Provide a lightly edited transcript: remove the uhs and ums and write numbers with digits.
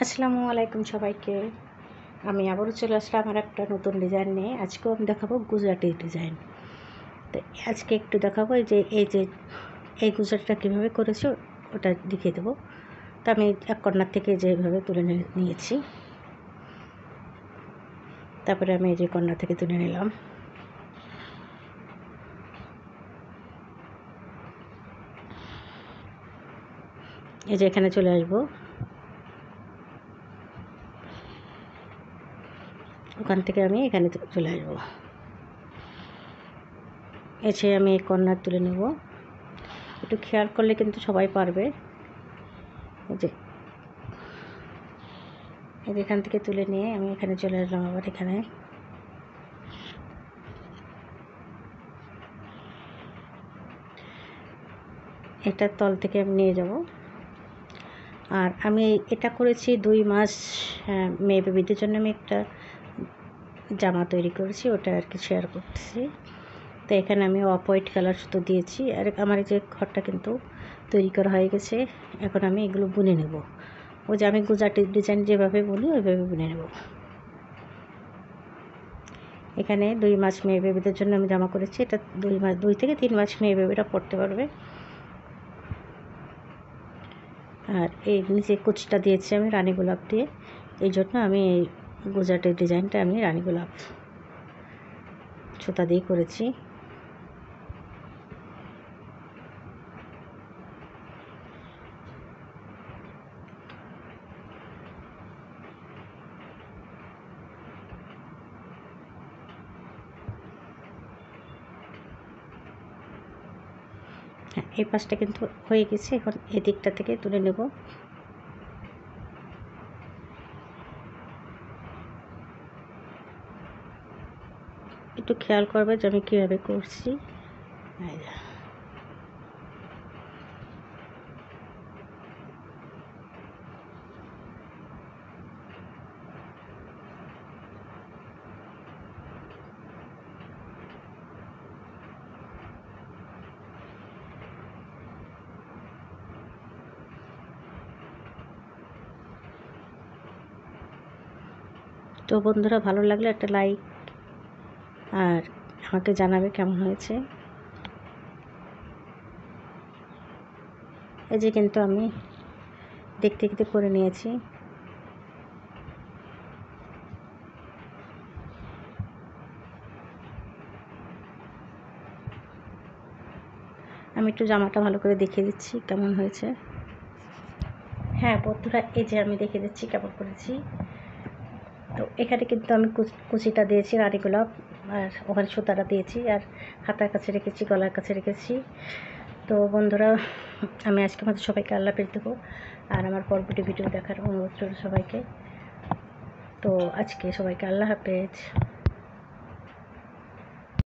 আসসালামু আলাইকুম সবাইকে। আমি আবারও চলে আসলাম আর একটা নতুন ডিজাইন নিয়ে। আজকেও আমি দেখাবো গুজরাটি ডিজাইন। তো আজকে একটু দেখাবো এই গুজরাটিটা কীভাবে করেছি ওটা দেখিয়ে দেবো। তো আমি এক কর্নার থেকে যেভাবে তুলে নিয়েছি, তারপরে আমি এই যে কর্নার থেকে তুলে নিলাম। এই যে এখানে চলে আসবো, ওখান থেকে আমি এখানে চলে আসবো। এসে আমি এই কর্নার তুলে নেব। একটু খেয়াল করলে কিন্তু সবাই পারবে। এই যে এখান থেকে তুলে নিয়ে আমি এখানে চলে আসলাম। আবার এখানে এটার তল থেকে আমি নিয়ে যাব। আর আমি এটা করেছি 2 মাস মেয়ে বেবিদের জন্য আমি একটা জামা তৈরি করেছি, ওটা আর কি শেয়ার করতেছি। তো এখানে আমি অফ হোয়াইট কালার সুতো দিয়েছি। আর আমার এই যে ঘরটা কিন্তু তৈরি করা হয়ে গেছে। এখন আমি এগুলো বুনে নেব। ওই যে আমি গুজরাটি ডিজাইন যেভাবে বুনি ওইভাবে বুনে নেব। এখানে 2 মাস মেয়ে বেবিদের জন্য আমি জামা করেছি। এটা 2 থেকে 3 মাস মেয়ে বেবিরা পরতে পারবে। আর এই নিচে কুচিটা দিয়েছি আমি রানী গোলাপ দিয়ে। এই জন্য আমি এই গুজরাটের ডিজাইনটা আমি রানী গোলাপ সুতা দিয়ে করেছি। হ্যাঁ, এই পাশটা কিন্তু হয়ে গেছে। এখন এই দিকটা থেকে তুলে নেব। একটু খেয়াল করবে যে আমি কীভাবে করছি। তো বন্ধুরা, ভালো লাগলে একটা লাইক আর আমাকে জানাবে কেমন হয়েছে। এই যে কিন্তু আমি দেখতে দেখতে করে নিয়েছি। আমি একটু জামাটা ভালো করে দেখিয়ে দিচ্ছি কেমন হয়েছে। হ্যাঁ বন্ধুরা, এই যে আমি দেখিয়ে দিচ্ছি কেমন করেছি। তো এখানে কিন্তু আমি কুচিটা দিয়েছি রানী গোলাপ, আর ওখানে সুতাটা দিয়েছি, আর হাতার কাছে রেখেছি, গলার কাছে রেখেছি। তো বন্ধুরা, আমি আজকে আমাদের সবাইকে আল্লাহ হাফেজ দেবো। আর আমার পরবর্তী ভিডিও দেখার অনুরোধ রইল সবাইকে। তো আজকে সবাইকে আল্লাহ হাফেজ।